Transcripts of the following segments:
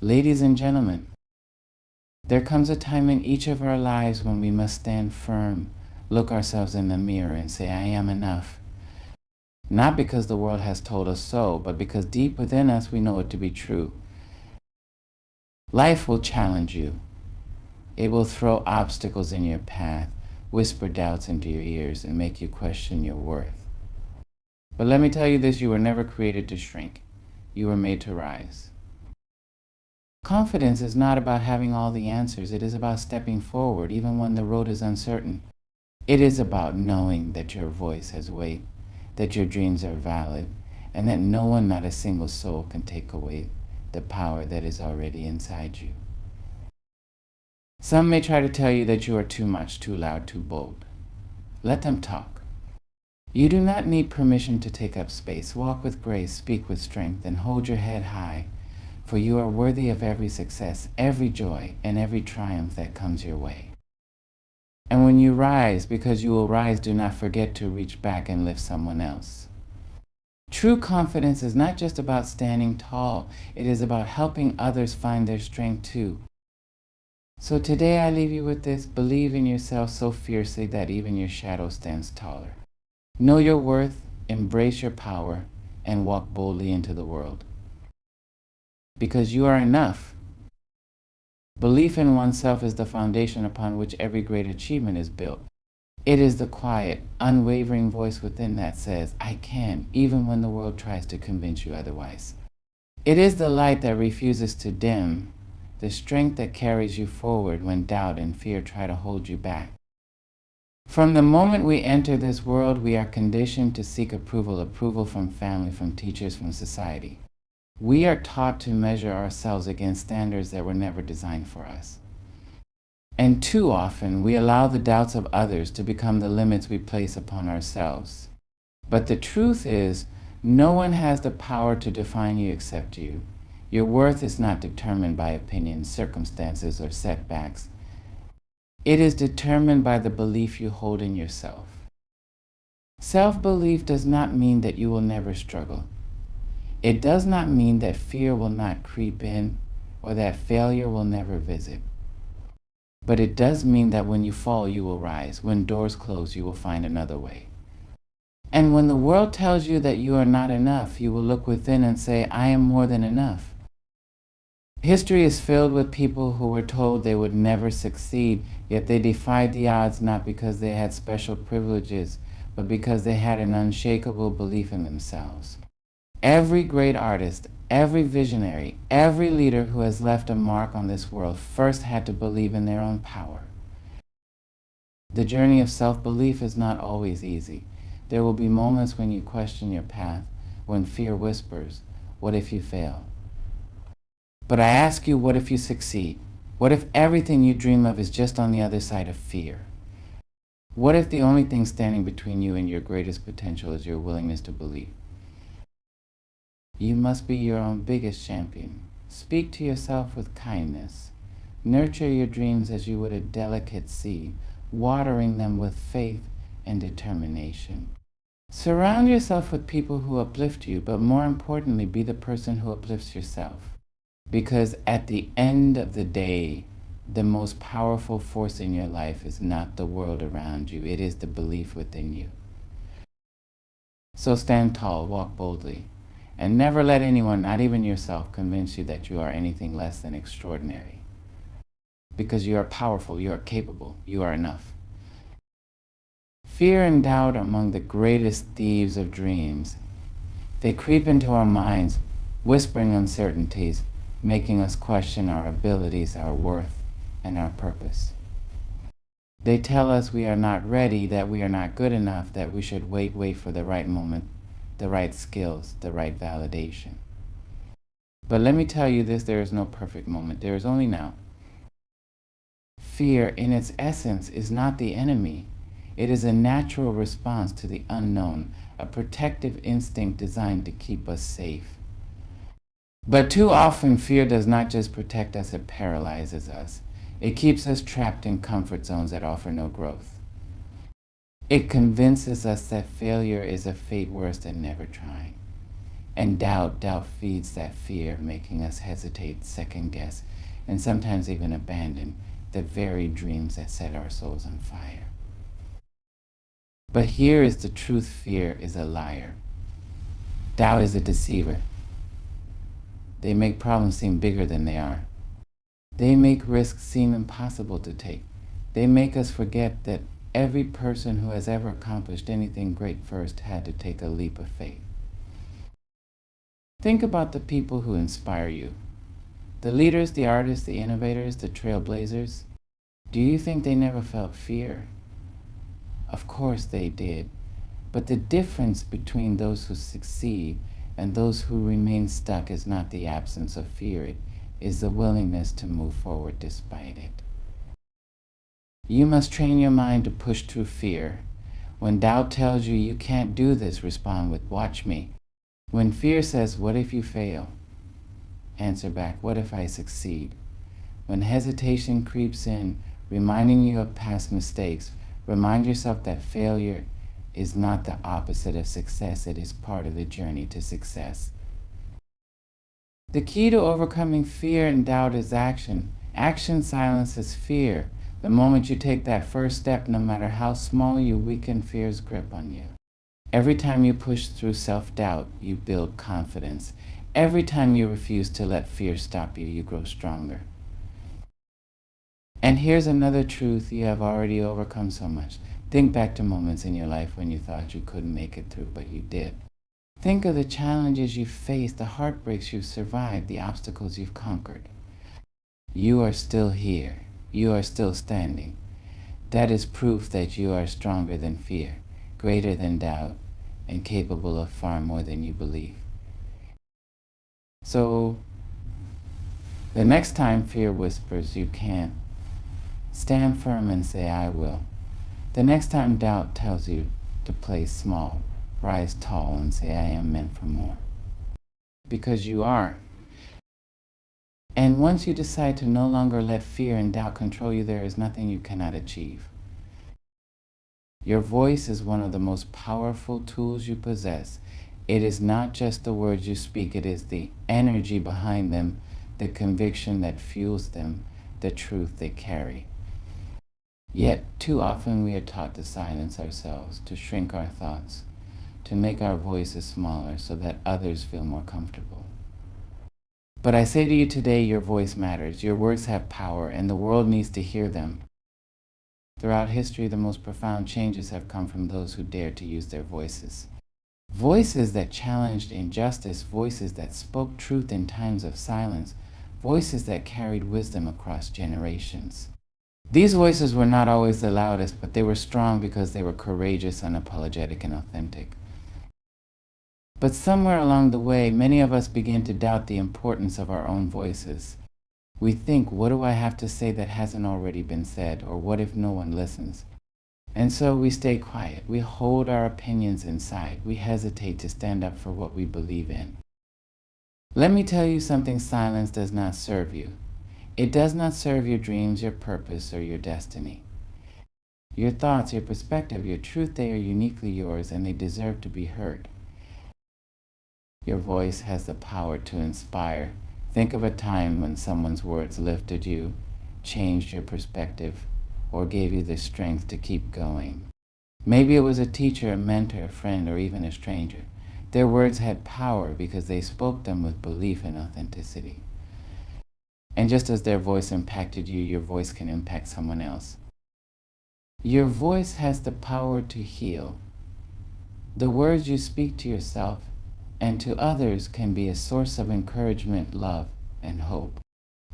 Ladies and gentlemen, there comes a time in each of our lives when we must stand firm, look ourselves in the mirror and say, I am enough. Not because the world has told us so, but because deep within us we know it to be true. Life will challenge you. It will throw obstacles in your path, whisper doubts into your ears, and make you question your worth. But let me tell you this, you were never created to shrink. You were made to rise. Confidence is not about having all the answers. It is about stepping forward, even when the road is uncertain. It is about knowing that your voice has weight, that your dreams are valid, and that no one, not a single soul, can take away the power that is already inside you. Some may try to tell you that you are too much, too loud, too bold. Let them talk. You do not need permission to take up space. Walk with grace, speak with strength, and hold your head high, for you are worthy of every success, every joy, and every triumph that comes your way. And when you rise, because you will rise, do not forget to reach back and lift someone else. True confidence is not just about standing tall. It is about helping others find their strength too. So today I leave you with this: believe in yourself so fiercely that even your shadow stands taller. Know your worth, embrace your power, and walk boldly into the world. Because you are enough. Belief in oneself is the foundation upon which every great achievement is built. It is the quiet, unwavering voice within that says, I can, even when the world tries to convince you otherwise. It is the light that refuses to dim, the strength that carries you forward when doubt and fear try to hold you back. From the moment we enter this world, we are conditioned to seek approval from family, from teachers, from society. We are taught to measure ourselves against standards that were never designed for us. And too often, we allow the doubts of others to become the limits we place upon ourselves. But the truth is, no one has the power to define you except you. Your worth is not determined by opinions, circumstances, or setbacks. It is determined by the belief you hold in yourself. Self-belief does not mean that you will never struggle. It does not mean that fear will not creep in or that failure will never visit. But it does mean that when you fall, you will rise. When doors close, you will find another way. And when the world tells you that you are not enough, you will look within and say, I am more than enough. History is filled with people who were told they would never succeed, yet they defied the odds not because they had special privileges, but because they had an unshakable belief in themselves. Every great artist, every visionary, every leader who has left a mark on this world first had to believe in their own power. The journey of self-belief is not always easy. There will be moments when you question your path, when fear whispers, what if you fail? But I ask you, what if you succeed? What if everything you dream of is just on the other side of fear? What if the only thing standing between you and your greatest potential is your willingness to believe? You must be your own biggest champion. Speak to yourself with kindness. Nurture your dreams as you would a delicate seed, watering them with faith and determination. Surround yourself with people who uplift you, but more importantly, be the person who uplifts yourself. Because at the end of the day, the most powerful force in your life is not the world around you. It is the belief within you. So stand tall, walk boldly, and never let anyone, not even yourself, convince you that you are anything less than extraordinary. Because you are powerful, you are capable, you are enough. Fear and doubt are among the greatest thieves of dreams. They creep into our minds, whispering uncertainties, making us question our abilities, our worth, and our purpose. They tell us we are not ready, that we are not good enough, that we should wait for the right moment, the right skills, the right validation. But let me tell you this, there is no perfect moment. There is only now. Fear, in its essence, is not the enemy. It is a natural response to the unknown, a protective instinct designed to keep us safe. But too often, fear does not just protect us, it paralyzes us. It keeps us trapped in comfort zones that offer no growth. It convinces us that failure is a fate worse than never trying. And doubt feeds that fear, making us hesitate, second guess, and sometimes even abandon the very dreams that set our souls on fire. But here is the truth: fear is a liar. Doubt is a deceiver. They make problems seem bigger than they are. They make risks seem impossible to take. They make us forget that every person who has ever accomplished anything great first had to take a leap of faith. Think about the people who inspire you. The leaders, the artists, the innovators, the trailblazers. Do you think they never felt fear? Of course they did. But the difference between those who succeed and those who remain stuck is not the absence of fear. It is the willingness to move forward despite it. You must train your mind to push through fear. When doubt tells you you can't do this, respond with, watch me. When fear says, what if you fail? Answer back, what if I succeed? When hesitation creeps in, reminding you of past mistakes, remind yourself that failure is not the opposite of success. It is part of the journey to success. The key to overcoming fear and doubt is action. Action silences fear. The moment you take that first step, no matter how small, you weaken fear's grip on you. Every time you push through self-doubt, you build confidence. Every time you refuse to let fear stop you, you grow stronger. And here's another truth: you have already overcome so much. Think back to moments in your life when you thought you couldn't make it through, but you did. Think of the challenges you've faced, the heartbreaks you've survived, the obstacles you've conquered. You are still here. You are still standing. That is proof that you are stronger than fear, greater than doubt, and capable of far more than you believe. So, the next time fear whispers you can't, stand firm and say, I will. The next time doubt tells you to play small, rise tall and say, I am meant for more. Because you are. And once you decide to no longer let fear and doubt control you, there is nothing you cannot achieve. Your voice is one of the most powerful tools you possess. It is not just the words you speak, it is the energy behind them, the conviction that fuels them, the truth they carry. Yet, too often we are taught to silence ourselves, to shrink our thoughts, to make our voices smaller so that others feel more comfortable. But I say to you today, your voice matters. Your words have power, and the world needs to hear them. Throughout history, the most profound changes have come from those who dared to use their voices. Voices that challenged injustice, voices that spoke truth in times of silence, voices that carried wisdom across generations. These voices were not always the loudest, but they were strong because they were courageous, unapologetic, and authentic. But somewhere along the way, many of us begin to doubt the importance of our own voices. We think, what do I have to say that hasn't already been said? Or what if no one listens? And so we stay quiet. We hold our opinions inside. We hesitate to stand up for what we believe in. Let me tell you something: silence does not serve you. It does not serve your dreams, your purpose, or your destiny. Your thoughts, your perspective, your truth, they are uniquely yours, and they deserve to be heard. Your voice has the power to inspire. Think of a time when someone's words lifted you, changed your perspective, or gave you the strength to keep going. Maybe it was a teacher, a mentor, a friend, or even a stranger. Their words had power because they spoke them with belief and authenticity. And just as their voice impacted you, your voice can impact someone else. Your voice has the power to heal. The words you speak to yourself and to others can be a source of encouragement, love, and hope.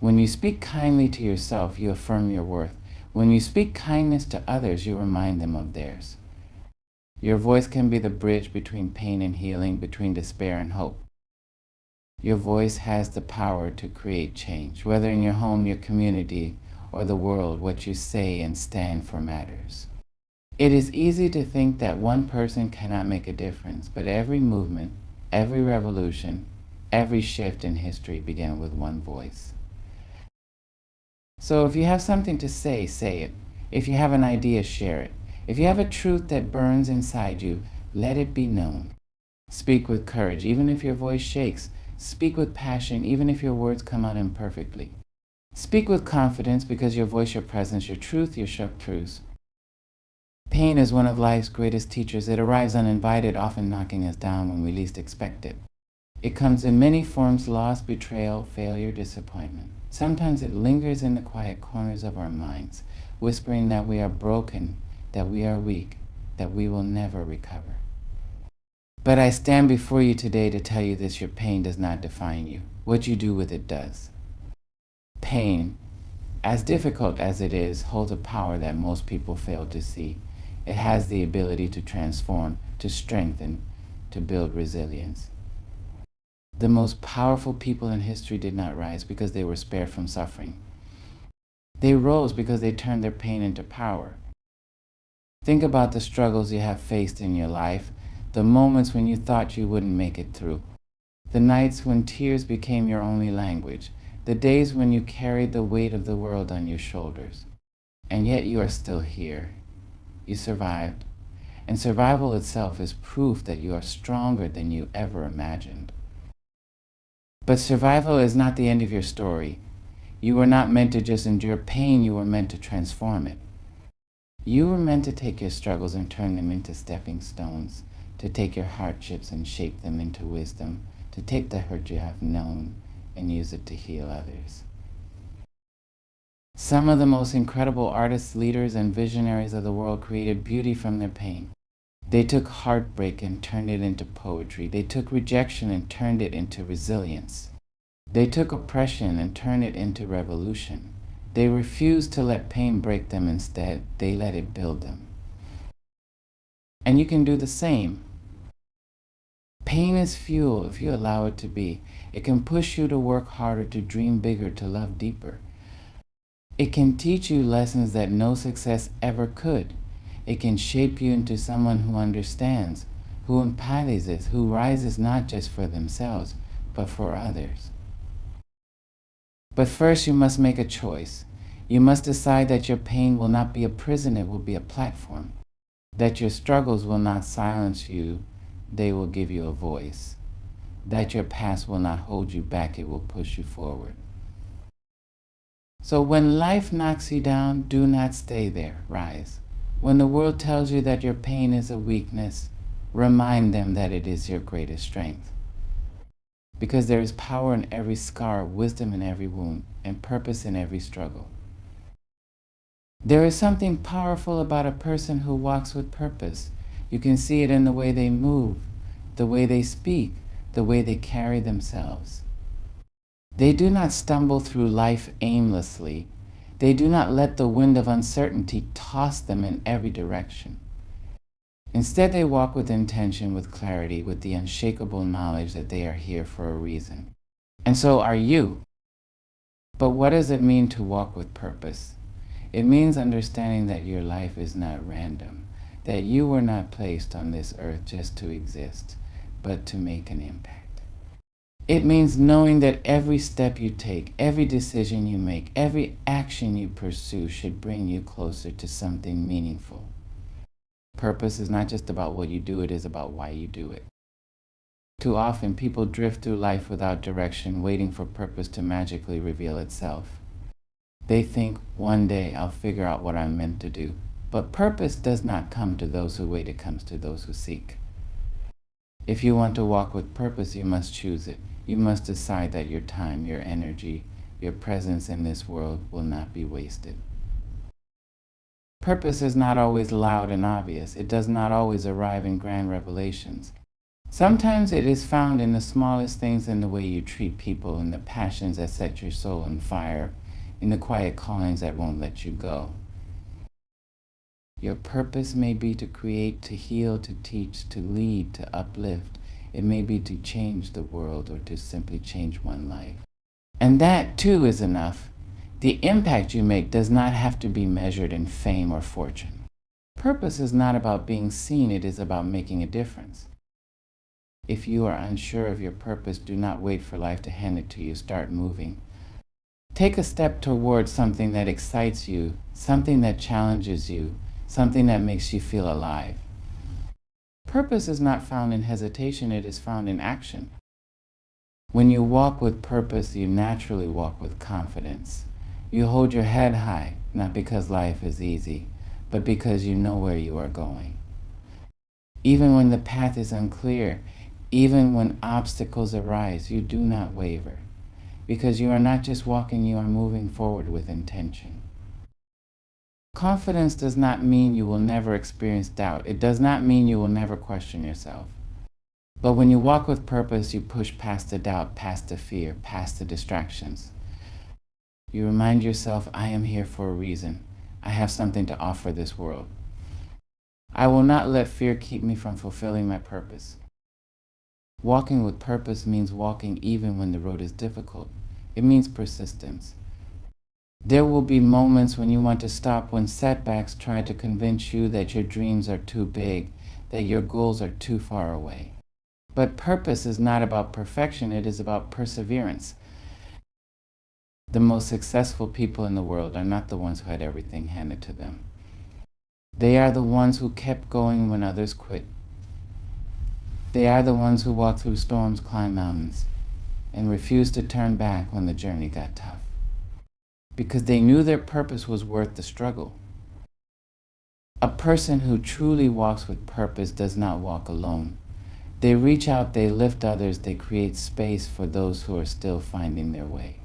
When you speak kindly to yourself, you affirm your worth. When you speak kindness to others, you remind them of theirs. Your voice can be the bridge between pain and healing, between despair and hope. Your voice has the power to create change. Whether in your home, your community, or the world, what you say and stand for matters. It is easy to think that one person cannot make a difference, but every movement, every revolution, every shift in history began with one voice. So if you have something to say, say it. If you have an idea, share it. If you have a truth that burns inside you, let it be known. Speak with courage, even if your voice shakes. Speak with passion, even if your words come out imperfectly. Speak with confidence because your voice, your presence, your truth, your chartreuse. Pain is one of life's greatest teachers. It arrives uninvited, often knocking us down when we least expect it. It comes in many forms: loss, betrayal, failure, disappointment. Sometimes it lingers in the quiet corners of our minds, whispering that we are broken, that we are weak, that we will never recover. But I stand before you today to tell you this: your pain does not define you. What you do with it does. Pain, as difficult as it is, holds a power that most people fail to see. It has the ability to transform, to strengthen, to build resilience. The most powerful people in history did not rise because they were spared from suffering. They rose because they turned their pain into power. Think about the struggles you have faced in your life, the moments when you thought you wouldn't make it through, the nights when tears became your only language, the days when you carried the weight of the world on your shoulders. And yet you are still here. You survived. And survival itself is proof that you are stronger than you ever imagined. But survival is not the end of your story. You were not meant to just endure pain, you were meant to transform it. You were meant to take your struggles and turn them into stepping stones, to take your hardships and shape them into wisdom, to take the hurt you have known and use it to heal others. Some of the most incredible artists, leaders, and visionaries of the world created beauty from their pain. They took heartbreak and turned it into poetry. They took rejection and turned it into resilience. They took oppression and turned it into revolution. They refused to let pain break them. Instead, they let it build them. And you can do the same. Pain is fuel if you allow it to be. It can push you to work harder, to dream bigger, to love deeper. It can teach you lessons that no success ever could. It can shape you into someone who understands, who empathizes, who rises not just for themselves, but for others. But first you must make a choice. You must decide that your pain will not be a prison, it will be a platform. That your struggles will not silence you, they will give you a voice. That your past will not hold you back, it will push you forward. So when life knocks you down, do not stay there, rise. When the world tells you that your pain is a weakness, remind them that it is your greatest strength. Because there is power in every scar, wisdom in every wound, and purpose in every struggle. There is something powerful about a person who walks with purpose. You can see it in the way they move, the way they speak, the way they carry themselves. They do not stumble through life aimlessly. They do not let the wind of uncertainty toss them in every direction. Instead, they walk with intention, with clarity, with the unshakable knowledge that they are here for a reason. And so are you. But what does it mean to walk with purpose? It means understanding that your life is not random, that you were not placed on this earth just to exist, but to make an impact. It means knowing that every step you take, every decision you make, every action you pursue should bring you closer to something meaningful. Purpose is not just about what you do, it is about why you do it. Too often, people drift through life without direction, waiting for purpose to magically reveal itself. They think, one day I'll figure out what I'm meant to do. But purpose does not come to those who wait, it comes to those who seek. If you want to walk with purpose, you must choose it. You must decide that your time, your energy, your presence in this world will not be wasted. Purpose is not always loud and obvious. It does not always arrive in grand revelations. Sometimes it is found in the smallest things, in the way you treat people, in the passions that set your soul on fire, in the quiet callings that won't let you go. Your purpose may be to create, to heal, to teach, to lead, to uplift. It may be to change the world or to simply change one life. And that too is enough. The impact you make does not have to be measured in fame or fortune. Purpose is not about being seen, it is about making a difference. If you are unsure of your purpose, do not wait for life to hand it to you. Start moving. Take a step towards something that excites you, something that challenges you, something that makes you feel alive. Purpose is not found in hesitation, it is found in action. When you walk with purpose, you naturally walk with confidence. You hold your head high, not because life is easy, but because you know where you are going. Even when the path is unclear, even when obstacles arise, you do not waver, because you are not just walking, you are moving forward with intention. Confidence does not mean you will never experience doubt. It does not mean you will never question yourself. But when you walk with purpose, you push past the doubt, past the fear, past the distractions. You remind yourself, I am here for a reason. I have something to offer this world. I will not let fear keep me from fulfilling my purpose. Walking with purpose means walking even when the road is difficult. It means persistence. There will be moments when you want to stop, when setbacks try to convince you that your dreams are too big, that your goals are too far away. But purpose is not about perfection, it is about perseverance. The most successful people in the world are not the ones who had everything handed to them. They are the ones who kept going when others quit. They are the ones who walked through storms, climbed mountains, and refused to turn back when the journey got tough. Because they knew their purpose was worth the struggle. A person who truly walks with purpose does not walk alone. They reach out, they lift others, they create space for those who are still finding their way.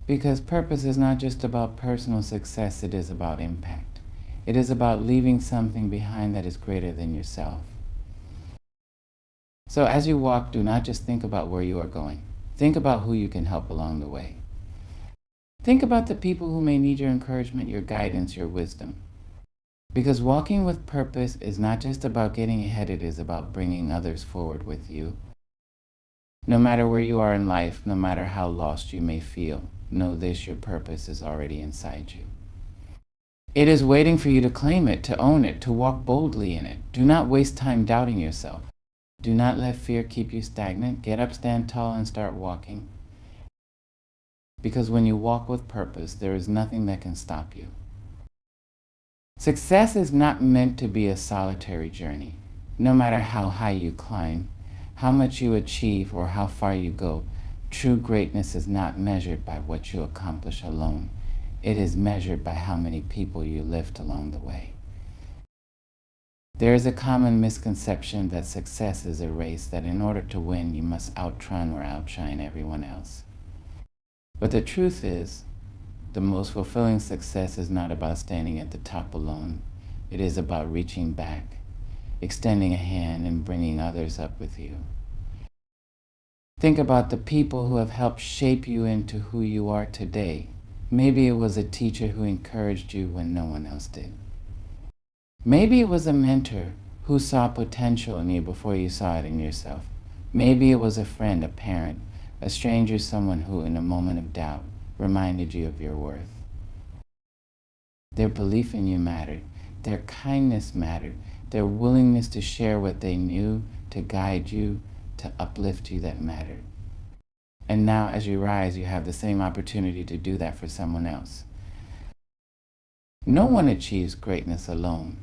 Because purpose is not just about personal success, it is about impact. It is about leaving something behind that is greater than yourself. So as you walk, do not just think about where you are going. Think about who you can help along the way. Think about the people who may need your encouragement, your guidance, your wisdom. Because walking with purpose is not just about getting ahead, it is about bringing others forward with you. No matter where you are in life, no matter how lost you may feel, know this, your purpose is already inside you. It is waiting for you to claim it, to own it, to walk boldly in it. Do not waste time doubting yourself. Do not let fear keep you stagnant. Get up, stand tall, and start walking. Because when you walk with purpose, there is nothing that can stop you. Success is not meant to be a solitary journey. No matter how high you climb, how much you achieve, or how far you go, true greatness is not measured by what you accomplish alone. It is measured by how many people you lift along the way. There is a common misconception that success is a race, that in order to win, you must outrun or outshine everyone else. But the truth is, the most fulfilling success is not about standing at the top alone. It is about reaching back, extending a hand, and bringing others up with you. Think about the people who have helped shape you into who you are today. Maybe it was a teacher who encouraged you when no one else did. Maybe it was a mentor who saw potential in you before you saw it in yourself. Maybe it was a friend, a parent, a stranger, someone who, in a moment of doubt, reminded you of your worth. Their belief in you mattered. Their kindness mattered. Their willingness to share what they knew, to guide you, to uplift you, that mattered. And now as you rise, you have the same opportunity to do that for someone else. No one achieves greatness alone.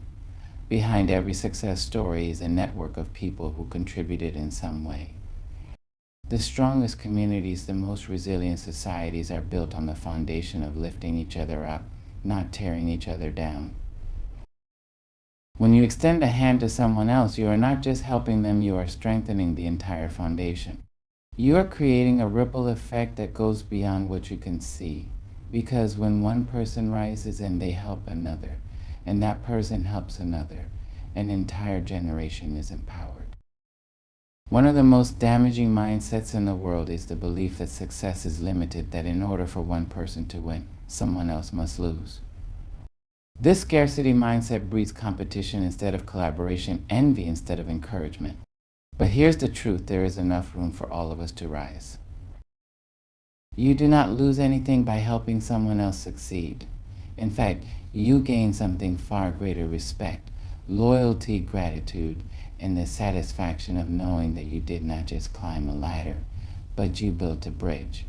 Behind every success story is a network of people who contributed in some way. The strongest communities, the most resilient societies are built on the foundation of lifting each other up, not tearing each other down. When you extend a hand to someone else, you are not just helping them, you are strengthening the entire foundation. You are creating a ripple effect that goes beyond what you can see. Because when one person rises and they help another, and that person helps another, an entire generation is empowered. One of the most damaging mindsets in the world is the belief that success is limited, that in order for one person to win, someone else must lose. This scarcity mindset breeds competition instead of collaboration, envy instead of encouragement. But here's the truth, there is enough room for all of us to rise. You do not lose anything by helping someone else succeed. In fact, you gain something far greater: respect, loyalty, gratitude, and the satisfaction of knowing that you did not just climb a ladder, but you built a bridge.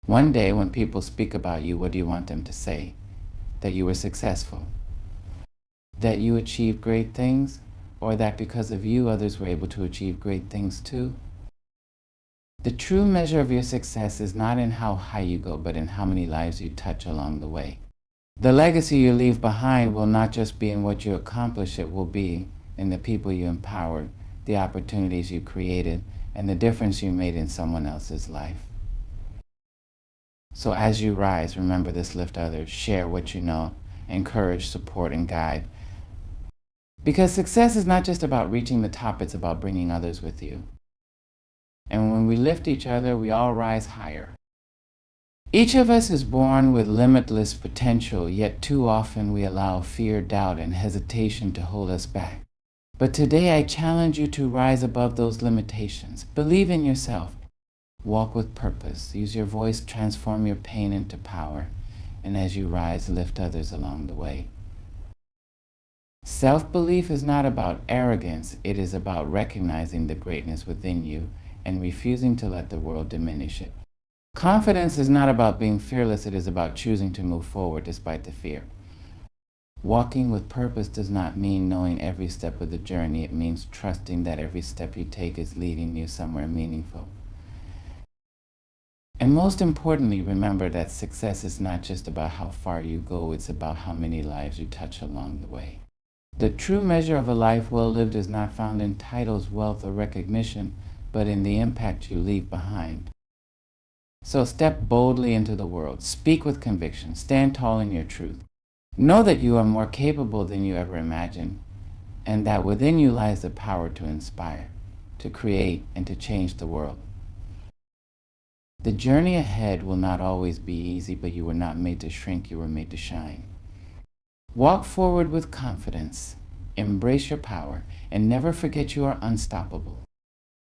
One day when people speak about you, what do you want them to say? That you were successful. that you achieved great things, or that because of you others were able to achieve great things too? The true measure of your success is not in how high you go, but in how many lives you touch along the way. The legacy you leave behind will not just be in what you accomplish, it will be in the people you empowered, the opportunities you created, and the difference you made in someone else's life. So as you rise, remember this: lift others, share what you know, encourage, support, and guide. Because success is not just about reaching the top, it's about bringing others with you. And when we lift each other, we all rise higher. Each of us is born with limitless potential, yet too often we allow fear, doubt, and hesitation to hold us back. But today I challenge you to rise above those limitations. Believe in yourself. Walk with purpose. Use your voice, transform your pain into power. And as you rise, lift others along the way. Self-belief is not about arrogance. It is about recognizing the greatness within you and refusing to let the world diminish it. Confidence is not about being fearless. It is about choosing to move forward despite the fear. Walking with purpose does not mean knowing every step of the journey. It means trusting that every step you take is leading you somewhere meaningful. And most importantly, remember that success is not just about how far you go. It's about how many lives you touch along the way. The true measure of a life well lived is not found in titles, wealth, or recognition, but in the impact you leave behind. So step boldly into the world. Speak with conviction. Stand tall in your truth. Know that you are more capable than you ever imagined, and that within you lies the power to inspire, to create, and to change the world. The journey ahead will not always be easy, but you were not made to shrink. You were made to shine. Walk forward with confidence. Embrace your power, and never forget you are unstoppable.